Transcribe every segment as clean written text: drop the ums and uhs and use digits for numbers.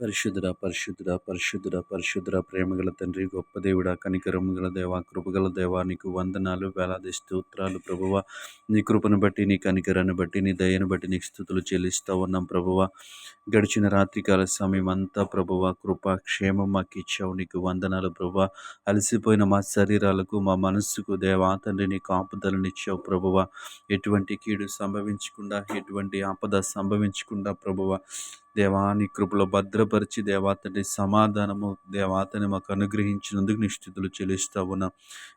పరిశుద్ధుడా, పరిశుద్ధుడా, పరిశుద్ధుడా, పరిశుద్ధుడా, ప్రేమగల తండ్రి, గొప్ప దేవుడా, కనికరము గల దేవా, కృపగల దేవా, నీకు వందనాలు, వేలాది స్తోత్రాలు ప్రభువా. నీ కృపను బట్టి, నీ కనికరాన్ని బట్టి, నీ దయను బట్టి నీకు స్తుతులు చెల్లిస్తూ ఉన్నాం ప్రభువా. గడిచిన రాత్రికాల సమయం అంతా ప్రభువా, కృప క్షేమం మాకు ఇచ్చావు, నీకు వందనాలు ప్రభువా. అలసిపోయిన మా శరీరాలకు, మా మనస్సుకు దేవా తండ్రి నీ కాపుదలనిచ్చావు ప్రభువా. ఎటువంటి కీడు సంభవించకుండా, ఎటువంటి ఆపద సంభవించకుండా ప్రభువా, దేవాని కృపలో భద్రపరిచి దేవాతని సమాధానము దేవాతని మాకు అనుగ్రహించినందుకు నీ స్తుతులు చెల్లిస్తా ఉన్నా.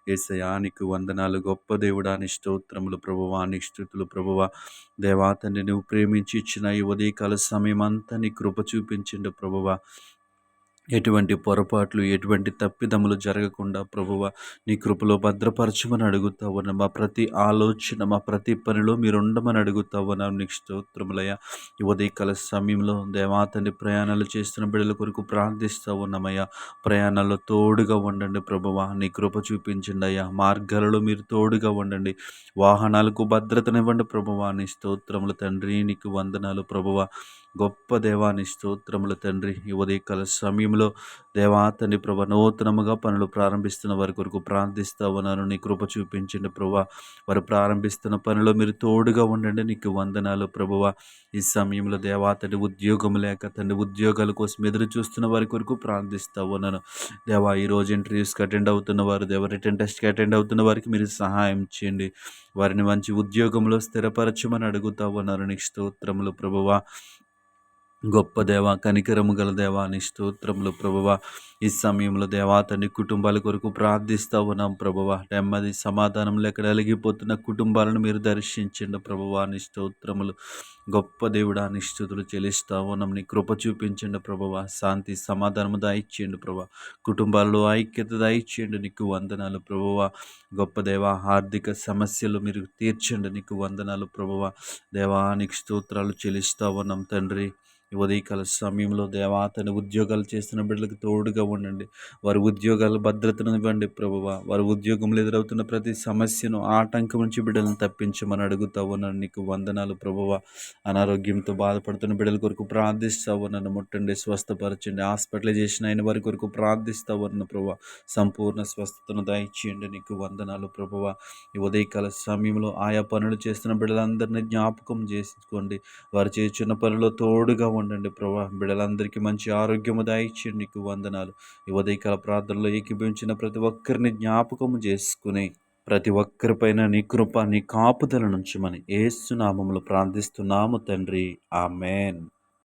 యేసయ్యా నీకు వందనాలు, గొప్ప దేవుడా నీ స్తోత్రములు ప్రభువా, నీ స్తుతులు ప్రభువా. దేవాతని నువ్వు ప్రేమించి ఇచ్చిన ఈ ఉదయకాల సమయం అంతా నీ కృప చూపించిండు ప్రభువా. ఎటువంటి పొరపాట్లు, ఎటువంటి తప్పిదములు జరగకుండా ప్రభువ నీ కృపలో భద్రపరచమని అడుగుతా ఉన్నా. మా ప్రతి ఆలోచన, మా ప్రతి పనిలో మీరు ఉండమని అడుగుతా ఉన్నాం. నీకు స్తోత్రములయ్యా. ఈ ఉదయకాల సమయంలో దేవాతని ప్రయాణాలు చేస్తున్న బిడ్డల కొరకు ప్రార్థిస్తూ ఉన్నామయ్యా. ప్రయాణాల్లో తోడుగా ఉండండి ప్రభువ, నీ కృప చూపించండి అయ్యా. మార్గాలలో మీరు తోడుగా ఉండండి. వాహనాలకు భద్రతనివ్వండి ప్రభువ. నీ స్తోత్రములు తండ్రి, నీకు వందనాలు ప్రభువ. గొప్ప దేవాని స్తోత్రములు తండ్రి. ఈ ఉదయకాల సమయంలో దేవాతని ప్రభ నూతనముగా పనులు ప్రారంభిస్తున్న వారి కొరకు ప్రార్థిస్తా ఉన్నాను. నీ కృప చూపించండి ప్రభా. వారు ప్రారంభిస్తున్న పనిలో మీరు తోడుగా ఉండండి. నీకు వందనాలు ప్రభువ. ఈ సమయంలో దేవాతని ఉద్యోగం లేక తండ్రి ఉద్యోగాల కోసం ఎదురు చూస్తున్న వారి కొరకు ప్రార్థిస్తా ఉన్నాను. దేవా ఈరోజు ఇంటర్వ్యూస్కి అటెండ్ అవుతున్న వారు, దేవ రిటర్న్ టెస్ట్కి అటెండ్ అవుతున్న వారికి మీరు సహాయం చేయండి. వారిని మంచి ఉద్యోగంలో స్థిరపరచమని అడుగుతా ఉన్నారు. నీకు స్తోత్రములు ప్రభువ. గొప్ప దేవ, కనికరము గల దేవా నీ స్తోత్రములు ప్రభువ. ఈ సమయంలో దేవా తండ్రి కుటుంబాల కొరకు ప్రార్థిస్తూ ఉన్నాం ప్రభువ. నెమ్మది సమాధానం లేక నలిగిపోతున్న కుటుంబాలను మీరు దర్శించండి ప్రభువ. నీ స్తోత్రములు. గొప్ప దేవుడా నీ స్తుతులు చెల్లిస్తూ ఉన్నాం. నీ కృప చూపించండి ప్రభువ. శాంతి సమాధానము దాయిచ్చేయండి ప్రభువ. కుటుంబాల్లో ఐక్యత దాయిచ్చేయండి. నీకు వందనాలు ప్రభువ. గొప్ప దేవ, ఆర్థిక సమస్యలు మీరు తీర్చండి. నీకు వందనాలు ప్రభువ. దేవా నీకు స్తోత్రాలు చెల్లిస్తూ ఉన్నాం తండ్రి. ఈ ఉదయకాల సమయంలో దేవాతని ఉద్యోగాలు చేస్తున్న బిడ్డలకు తోడుగా ఉండండి. వారి ఉద్యోగాల భద్రతను ఇవ్వండి ప్రభువ. వారి ఉద్యోగంలో ఎదురవుతున్న ప్రతి సమస్యను, ఆటంకం నుంచి బిడ్డలను తప్పించమని అడుగుతా ఉన్నాను. నీకు వందనాలు ప్రభువ. అనారోగ్యంతో బాధపడుతున్న బిడ్డల కొరకు ప్రార్థిస్తా ఉన్నాను. ముట్టండి, స్వస్థపరచండి. హాస్పిటలైజేషన్ అయిన వారి కొరకు ప్రార్థిస్తా ఉన్నాను ప్రభువ. సంపూర్ణ స్వస్థతను దయచేయండి. నీకు వందనాలు ప్రభువ. ఈ ఉదయకాల సమయంలో ఆయా పనులు చేస్తున్న బిడ్డలందరినీ జ్ఞాపకం చేసుకోండి. వారు చేస్తున్న పనిలో తోడుగా ఉండండి ప్రభా. బిడ్డలందరికీ మంచి ఆరోగ్యము దయచేయండి. నీకు వందనాలు. ఈ ఉదయకాల ప్రార్థనలో ఏకీభవించిన ప్రతి ఒక్కరిని జ్ఞాపకము చేసుకుని ప్రతి ఒక్కరిపైన నీ కృప, నీ కాపుదల నుంచమని యేసు నామములో ప్రార్థిస్తున్నాము తండ్రి. ఆమేన్.